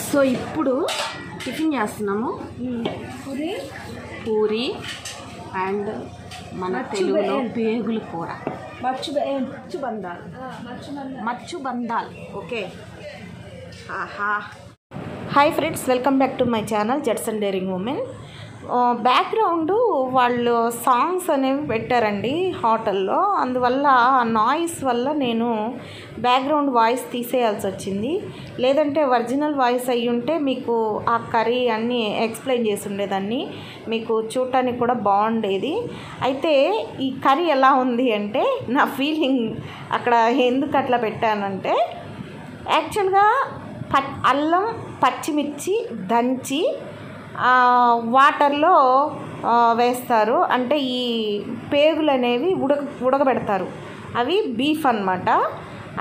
So ఇప్పుడు tiffin చేస్తున్నాము, puri and మన తెలుగులో పేగుల కూర, మచ్చు బందాల్. ఓకే. ఆహా. Hi friends, welcome back to my channel Jetson daring women. Background వాళ్ళు సాంగ్స్ అనేవి పెట్టారండి హోటల్లో, అందువల్ల ఆ నాయిస్ వల్ల నేను బ్యాక్గ్రౌండ్ వాయిస్ తీసేయాల్సి వచ్చింది. లేదంటే ఒరిజినల్ వాయిస్ అయ్యి ఉంటే మీకు ఆ కర్రీ అన్నీ ఎక్స్ప్లెయిన్ చేసి ఉండేదాన్ని, మీకు చూడటానికి కూడా బాగుండేది. అయితే ఈ కర్రీ ఎలా ఉంది అంటే నా ఫీలింగ్ అక్కడ ఎందుకు అట్లా పెట్టానంటే, యాక్చువల్గా అల్లం పచ్చిమిర్చి దంచి వాటర్లో వేస్తారు. అంటే ఈ పేగులు అనేవి ఉడకబెడతారు. అవి బీఫ్ అన్నమాట.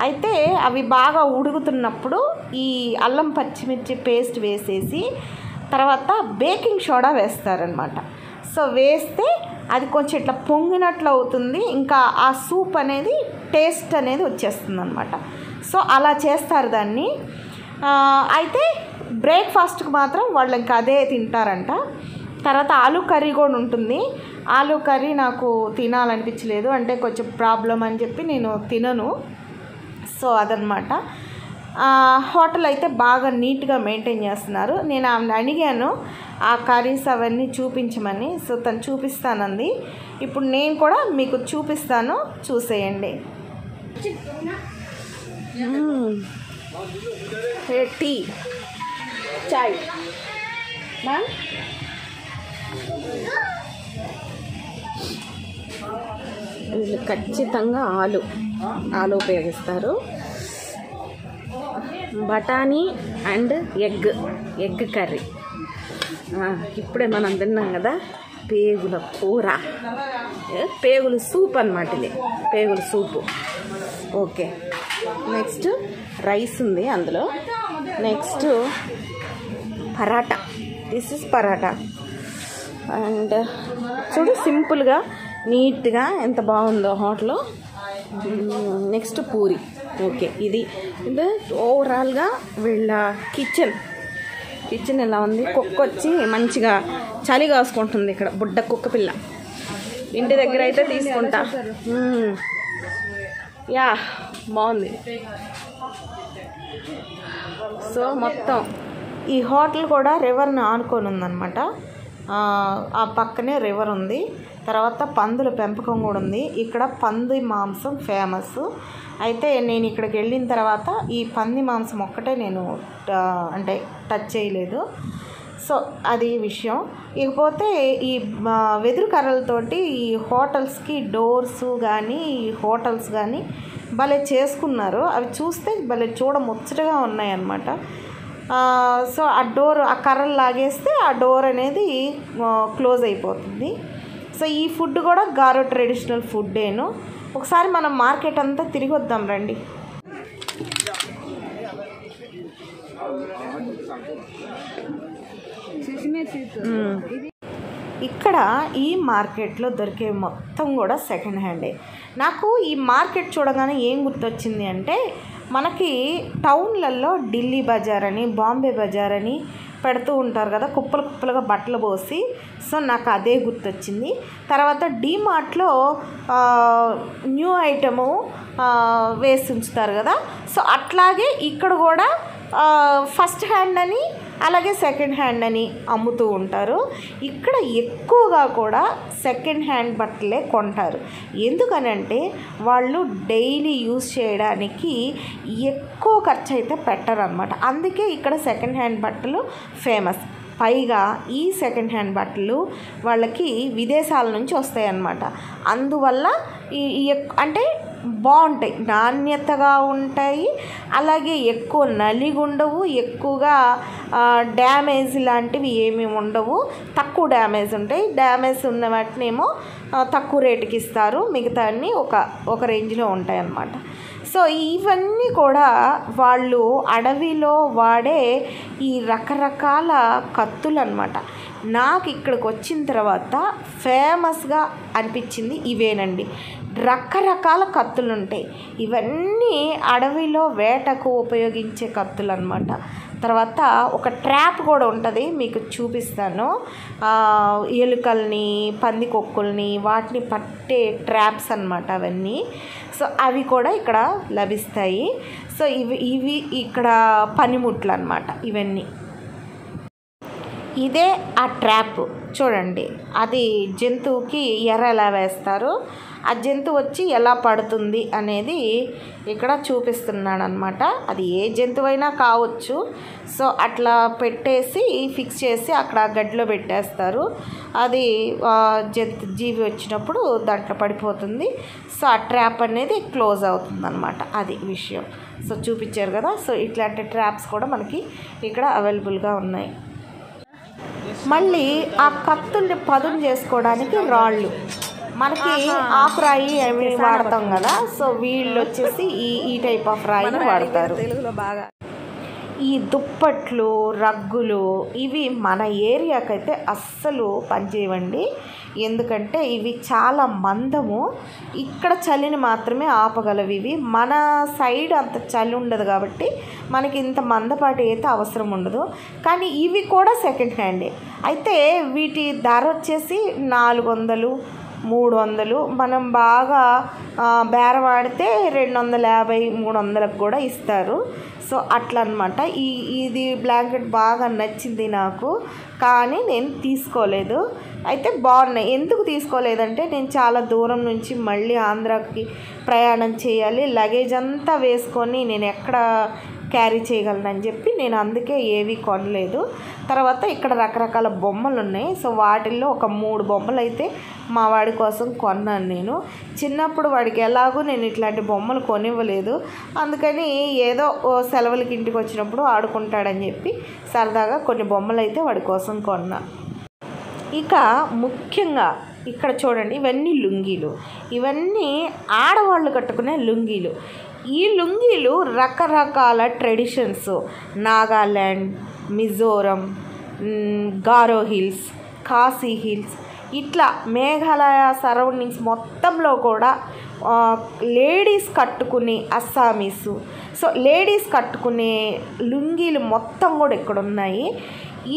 అయితే అవి బాగా ఉడుకుతున్నప్పుడు ఈ అల్లం పచ్చిమిర్చి పేస్ట్ వేసేసి తర్వాత బేకింగ్ సోడా వేస్తారనమాట. సో వేస్తే అది కొంచెం ఇట్లా పొంగినట్లు అవుతుంది, ఇంకా ఆ సూప్ అనేది టేస్ట్ అనేది వచ్చేస్తుంది అనమాట. సో అలా చేస్తారు దాన్ని. అయితే బ్రేక్ఫాస్ట్కి మాత్రం వాళ్ళు ఇంకా అదే తింటారంట. తర్వాత ఆలూ కర్రీ కూడా ఉంటుంది. ఆలూ కర్రీ నాకు తినాలనిపించలేదు, అంటే కొంచెం ప్రాబ్లం అని చెప్పి నేను తినను. సో అదనమాట. హోటల్ అయితే బాగా నీట్గా మెయింటైన్ చేస్తున్నారు. నేను ఆమెను అడిగాను ఆ కర్రీస్ అవన్నీ చూపించమని. సో తను చూపిస్తానంది. ఇప్పుడు నేను కూడా మీకు చూపిస్తాను, చూసేయండి. టీ చాయ్ మ్యామ్. వీళ్ళు ఖచ్చితంగా ఆలు ఉపయోగిస్తారు. బఠానీ అండ్ ఎగ్ కర్రీ. ఇప్పుడే మనం తిన్నాం కదా పేగుల కూర, పేగుల సూప్ అన్నమాట. ఇది పేగుల సూపు. ఓకే. నెక్స్ట్ రైస్ ఉంది అందులో. Next paratha. This is paratha. And చూడు సింపుల్గా నీట్గా ఎంత బాగుందో హోటల్. నెక్స్ట్ పూరి. ఓకే. ఇది ఓవరాల్గా వీళ్ళ కిచెన్ ఎలా ఉంది. కుక్క వచ్చి మంచిగా చలి కాసుకుంటుంది ఇక్కడ, బుడ్డ కుక్క పిల్ల. ఇంటి దగ్గర అయితే తీసుకుంటా. యా బాగుంది. సో మొత్తం ఈ హోటల్ కూడా రివర్ని ఆనుకొని ఉందన్నమాట. ఆ పక్కనే రివర్ ఉంది. తర్వాత పందుల పెంపకం కూడా ఉంది. ఇక్కడ పంది మాంసం ఫేమస్. అయితే నేను ఇక్కడికి వెళ్ళిన తర్వాత ఈ పంది మాంసం ఒక్కటే నేను అంటే టచ్ చేయలేదు. సో అది విషయం. ఇకపోతే ఈ వెదురు కర్రలతోటి ఈ హోటల్స్కి డోర్స్ కానీ హోటల్స్ కానీ భలే చేసుకున్నారు. అవి చూస్తే భలే ముచ్చటగా ఉన్నాయన్నమాట. సో ఆ కర్రలు లాగేస్తే ఆ డోర్ అనేది క్లోజ్ అయిపోతుంది. సో ఈ ఫుడ్ కూడా గారో ట్రెడిషనల్ ఫుడ్డేను. ఒకసారి మనం మార్కెట్ అంతా తిరిగి వద్దాం రండి. ఇక్కడ ఈ మార్కెట్లో దొరికే మొత్తం కూడా సెకండ్ హ్యాండే. నాకు ఈ మార్కెట్ చూడగానే ఏం గుర్తొచ్చింది అంటే, మనకి టౌన్లలో ఢిల్లీ బజార్ అని బాంబే బజార్ అని పెడుతూ ఉంటారు కదా, కుప్పలుగా బట్టలు పోసి. సో నాకు అదే గుర్తొచ్చింది. తర్వాత డీమార్ట్లో న్యూ ఐటము వేసి ఉంచుతారు కదా, సో అట్లాగే ఇక్కడ కూడా ఫస్ట్ హ్యాండ్ అని అలాగే సెకండ్ హ్యాండ్ అని అమ్ముతూ ఉంటారు. ఇక్కడ ఎక్కువగా కూడా సెకండ్ హ్యాండ్ బట్టలే కొంటారు. ఎందుకనంటే వాళ్ళు డైలీ యూజ్ చేయడానికి ఎక్కువ ఖర్చు అయితే పెట్టరు అన్నమాట. అందుకే ఇక్కడ సెకండ్ హ్యాండ్ బట్టలు ఫేమస్. పైగా ఈ సెకండ్ హ్యాండ్ బట్టలు వాళ్ళకి విదేశాల నుంచి వస్తాయి అన్నమాట. అందువల్ల అంటే బాగుంటాయి, నాణ్యతగా ఉంటాయి. అలాగే ఎక్కువ నలిగుండవు, ఎక్కువగా డ్యామేజ్ లాంటివి ఏమీ ఉండవు, తక్కువ డ్యామేజ్ ఉంటాయి. డ్యామేజ్ ఉన్న వాటినేమో తక్కువ రేటుకి ఇస్తారు, మిగతా అన్నీ ఒక రేంజ్లో ఉంటాయి అన్నమాట. సో ఇవన్నీ కూడా వాళ్ళు అడవిలో వాడే ఈ రకరకాల కత్తులు అన్నమాట. నాకు ఇక్కడికి వచ్చిన తర్వాత ఫేమస్గా అనిపించింది ఇవేనండి. రకరకాల కత్తులు ఉంటాయి. ఇవన్నీ అడవిలో వేటకు ఉపయోగించే కత్తులు అన్నమాట. తర్వాత ఒక ట్రాప్ కూడా ఉంటుంది, మీకు చూపిస్తాను. ఎలుకల్ని, పందికొక్కుల్ని వాటిని పట్టే ట్రాప్స్ అన్నమాట అవన్నీ. సో అవి కూడా ఇక్కడ లభిస్తాయి. సో ఇవి ఇక్కడ పనిముట్లు అన్నమాట ఇవన్నీ. ఇదే ఆ ట్రాప్ చూడండి, అది జంతువుకి ఎర ఎలా వేస్తారు, ఆ జంతువు వచ్చి ఎలా పడుతుంది అనేది ఇక్కడ చూపిస్తున్నాడు అనమాట. అది ఏ జంతువైనా కావచ్చు. సో అట్లా పెట్టేసి ఫిక్స్ చేసి అక్కడ గడ్డిలో పెట్టేస్తారు. అది జీవి వచ్చినప్పుడు దాంట్లో పడిపోతుంది. సో ఆ ట్రాప్ అనేది క్లోజ్ అవుతుంది అనమాట. అది విషయం. సో చూపించారు కదా. సో ఇట్లాంటి ట్రాప్స్ కూడా మనకి ఇక్కడ అవైలబుల్గా ఉన్నాయి. మళ్ళీ ఆ కత్తుల్ని పదును చేసుకోవడానికి రాళ్ళు, మనకి ఆకురాయి అవి వాడతాం కదా. సో వీళ్ళు వచ్చేసి ఈ టైప్ ఆఫ్ రాయిని వాడతారు. తెలుగులో బాగా ఈ దుప్పట్లు, రగ్గులు ఇవి మన ఏరియాకైతే అస్సలు పనిచేయవండి. ఎందుకంటే ఇవి చాలా మందము, ఇక్కడ చలిని మాత్రమే ఆపగలవు. ఇవి మన సైడ్ అంత చలి ఉండదు కాబట్టి మనకి ఇంత మందపాటి అయితే అవసరం ఉండదు. కానీ ఇవి కూడా సెకండ్ హ్యాండే. అయితే వీటి ధర వచ్చేసి 400, 300. మనం బాగా బేరవాడితే 250, 300కు కూడా ఇస్తారు. సో అట్లా అనమాట. ఇది బ్లాంకెట్ బాగా నచ్చింది నాకు, కానీ నేను తీసుకోలేదు. అయితే బాగున్నాయి. ఎందుకు తీసుకోలేదంటే నేను చాలా దూరం నుంచి మళ్ళీ ఆంధ్రాకి ప్రయాణం చేయాలి, లగేజ్ అంతా వేసుకొని నేను ఎక్కడ క్యారీ చేయగలనని చెప్పి నేను అందుకే ఏవి కొనలేదు. తర్వాత ఇక్కడ రకరకాల బొమ్మలు ఉన్నాయి. సో వాటిల్లో ఒక 3 బొమ్మలు అయితే మా వాడి కోసం కొన్నాను నేను. చిన్నప్పుడు వాడికి ఎలాగో నేను ఇట్లాంటి బొమ్మలు కొనివ్వలేదు. అందుకని ఏదో సెలవులకి ఇంటికి వచ్చినప్పుడు ఆడుకుంటాడని చెప్పి సరదాగా కొన్ని బొమ్మలు అయితే వాడి కోసం కొన్నా. ఇక ముఖ్యంగా ఇక్కడ చూడండి, ఇవన్నీ లుంగీలు. ఇవన్నీ ఆడవాళ్ళు కట్టుకునే లుంగీలు. ఈ లుంగీలు రకరకాల ట్రెడిషన్స్, నాగాల్యాండ్, మిజోరం, గారో హిల్స్, ఖాసీ హిల్స్, ఇట్లా మేఘాలయ సరౌండింగ్స్ మొత్తంలో కూడా లేడీస్ కట్టుకునే అస్సామీసు, సో లేడీస్ కట్టుకునే లుంగీలు మొత్తం కూడా ఇక్కడ ఉన్నాయి.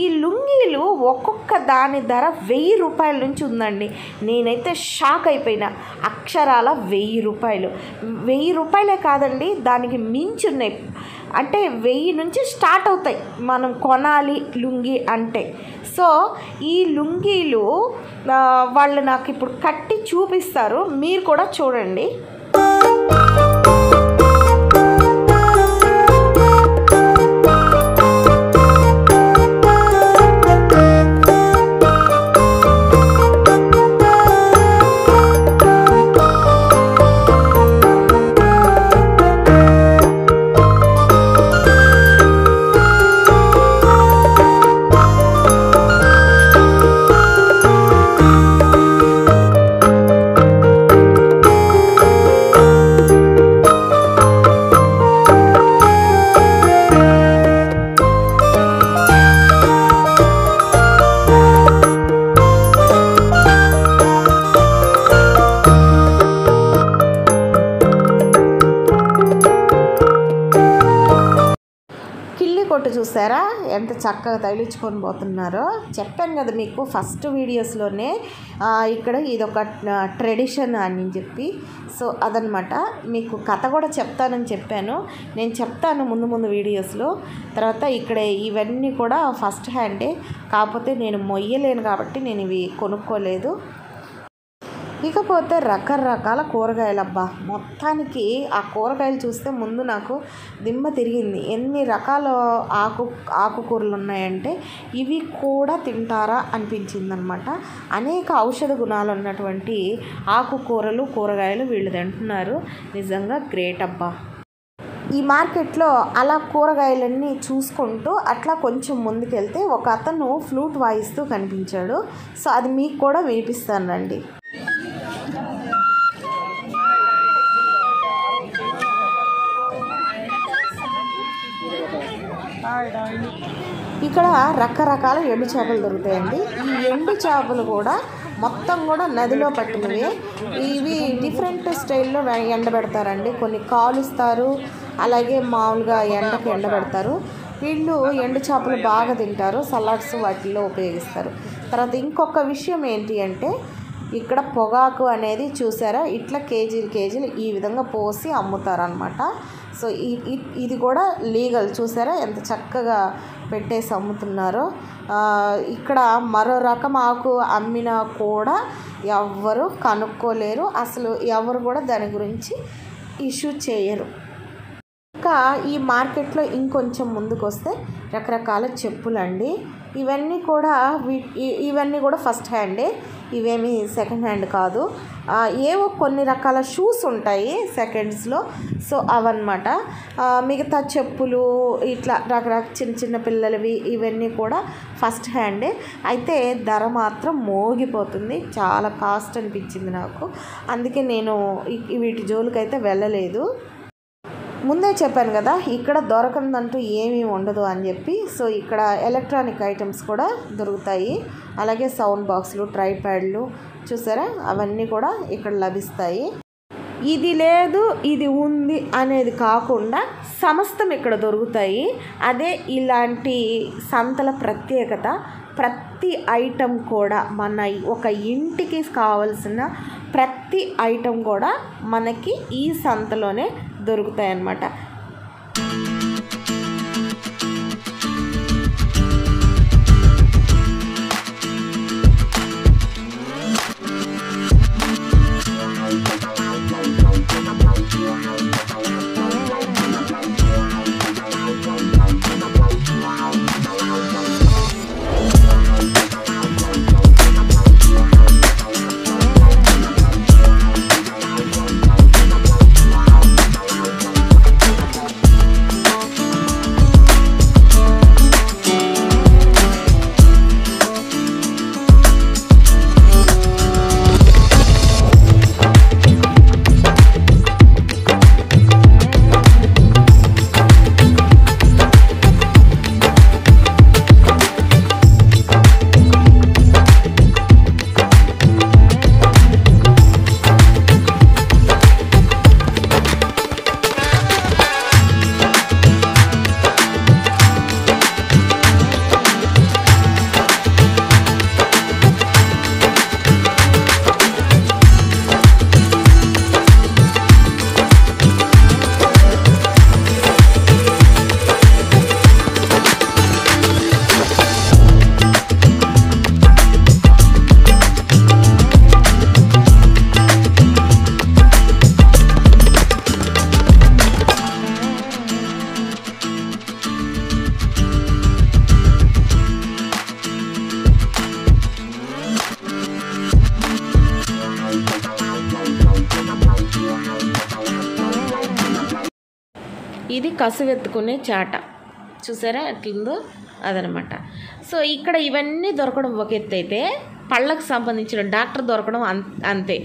ఈ లుంగీలు ఒక్కొక్క దాని ధర 1000 రూపాయల నుంచి ఉందండి. నేనైతే షాక్ అయిపోయినా. అక్షరాల 1000 రూపాయలు. 1000 రూపాయలే కాదండి, దానికి మించి ఉన్నాయి. అంటే 1000 నుంచి స్టార్ట్ అవుతాయి మనం కొనాలి లుంగీ అంటే. సో ఈ లుంగీలు వాళ్ళు నాకు ఇప్పుడు కట్టి చూపిస్తారు, మీరు కూడా చూడండి. కొట్టు చూసారా ఎంత చక్కగా తగిలించుకొని పోతున్నారో. చెప్పాను కదా మీకు ఫస్ట్ వీడియోస్లోనే, ఇక్కడ ఇదొక ట్రెడిషన్ అని చెప్పి. సో అదనమాట. మీకు కథ కూడా చెప్తానని చెప్పాను, నేను చెప్తాను ముందు వీడియోస్లో. తర్వాత ఇక్కడ ఇవన్నీ కూడా ఫస్ట్ హ్యాండే, కాకపోతే నేను మొయ్యలేను కాబట్టి నేను ఇవి కొనుక్కోలేదు. ఇకపోతే రకరకాల కూరగాయలు. అబ్బా, మొత్తానికి ఆ కూరగాయలు చూస్తే ముందు నాకు దిమ్మ తిరిగింది. ఎన్ని రకాల ఆకుకూరలు ఉన్నాయంటే ఇవి కూడా తింటారా అనిపించింది అనమాట. అనేక ఔషధ గుణాలు ఉన్నటువంటి ఆకుకూరలు, కూరగాయలు వీళ్ళు తింటున్నారు. నిజంగా గ్రేట్ అబ్బా. ఈ మార్కెట్లో అలా కూరగాయలన్నీ చూసుకుంటూ అట్లా కొంచెం ముందుకెళ్తే ఒక అతను ఫ్లూట్ వాయిస్తూ కనిపించాడు. సో అది మీకు కూడా వినిపిస్తాను రండి. ఇక్కడ రకరకాల ఎండు చేపలు దొరుకుతాయండి. ఈ ఎండు చేపలు కూడా మొత్తం కూడా నదిలో పట్టినవి. ఇవి డిఫరెంట్ స్టైల్లో ఎండబెడతారండి. కొన్ని కాలుస్తారు, అలాగే మామూలుగా ఎండకు ఎండబెడతారు. వీళ్ళు ఎండు చేపలు బాగా తింటారు, సలాడ్స్ వాటిల్లో ఉపయోగిస్తారు. తర్వాత ఇంకొక విషయం ఏంటి అంటే, ఇక్కడ పొగాకు అనేది చూసారా, ఇట్లా కేజీలు ఈ విధంగా పోసి అమ్ముతారనమాట. సో ఇది కూడా లీగల్. చూసారా ఎంత చక్కగా పెట్టేసి అమ్ముతున్నారో. ఇక్కడ మరో రకం ఆకు అమ్మినా కూడా ఎవ్వరు కనుక్కోలేరు, అసలు ఎవరు కూడా దాని గురించి ఇష్యూ చేయరు. ఇంకా ఈ మార్కెట్లో ఇంకొంచెం ముందుకు వస్తే రకరకాల చెప్పులండి. ఇవన్నీ కూడా ఫస్ట్ హ్యాండే, ఇవేమి సెకండ్ హ్యాండ్ కాదు. ఏవో కొన్ని రకాల షూస్ ఉంటాయి సెకండ్స్లో, సో అవన్నమాట. మిగతా చెప్పులు ఇట్లా రకరకాల చిన్న పిల్లలవి ఇవన్నీ కూడా ఫస్ట్ హ్యాండే. అయితే ధర మాత్రం మోగిపోతుంది, చాలా కాస్ట్ అనిపించింది నాకు. అందుకే నేను వీటి జోలికైతే వెళ్ళలేదు. ముందే చెప్పాను కదా, ఇక్కడ దొరకదంటూ ఏమీ ఉండదు అని చెప్పి. సో ఇక్కడ ఎలక్ట్రానిక్ ఐటమ్స్ కూడా దొరుకుతాయి, అలాగే సౌండ్ బాక్సులు, ట్రైప్యాడ్లు చూసారా, అవన్నీ కూడా ఇక్కడ లభిస్తాయి. ఇది లేదు ఇది ఉంది అనేది కాకుండా సమస్తం ఇక్కడ దొరుకుతాయి. అదే ఇలాంటి సంతల ప్రత్యేకత. ప్రతి ఐటెం కూడా మన ఒక ఇంటికి కావాల్సిన ప్రతి ఐటెం కూడా మనకి ఈ సంతలోనే దొరుకుతాయి అన్నమాట. ఇది కసువెత్తుకునే చాట చూసారా ఎట్లుందో అదనమాట. సో ఇక్కడ ఇవన్నీ దొరకడం ఒక ఎత్తు అయితే, పళ్ళకు సంబంధించిన డాక్టర్ దొరకడం అంతే.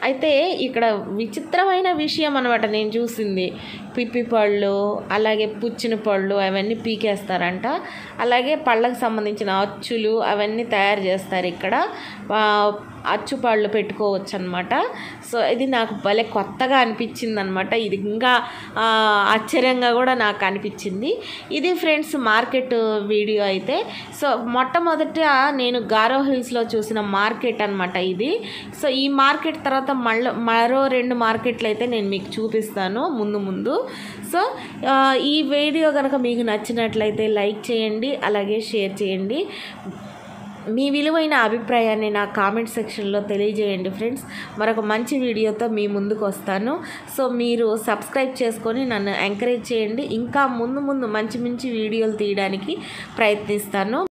అయితే ఇక్కడ విచిత్రమైన విషయం అనమాట నేను చూసింది, పిప్పి పళ్ళు అలాగే పుచ్చిన పళ్ళు అవన్నీ పీకేస్తారంట. అలాగే పళ్ళకు సంబంధించిన అచ్చులు అవన్నీ తయారు చేస్తారు ఇక్కడ. అచ్చుపళ్ళు పెట్టుకోవచ్చు అనమాట. సో ఇది నాకు భలే కొత్తగా అనిపించింది అనమాట. ఇది ఇంకా ఆశ్చర్యంగా కూడా నాకు అనిపించింది. ఇది ఫ్రెండ్స్ మార్కెట్ వీడియో అయితే. సో మొట్టమొదట నేను గారో హిల్స్లో చూసిన మార్కెట్ అనమాట ఇది. సో ఈ మార్కెట్ తర్వాత మరో 2 మార్కెట్లు అయితే నేను మీకు చూపిస్తాను ముందు. సో ఈ వీడియో కనుక మీకు నచ్చినట్లయితే లైక్ చేయండి, అలాగే షేర్ చేయండి. మీ విలువైన అభిప్రాయాన్ని నా కామెంట్ సెక్షన్లో తెలియజేయండి ఫ్రెండ్స్. మరొక మంచి వీడియోతో మీ ముందుకు వస్తాను. సో మీరు సబ్స్క్రైబ్ చేసుకొని నన్ను ఎంకరేజ్ చేయండి. ఇంకా ముందు మంచి వీడియోలు తీయడానికి ప్రయత్నిస్తాను.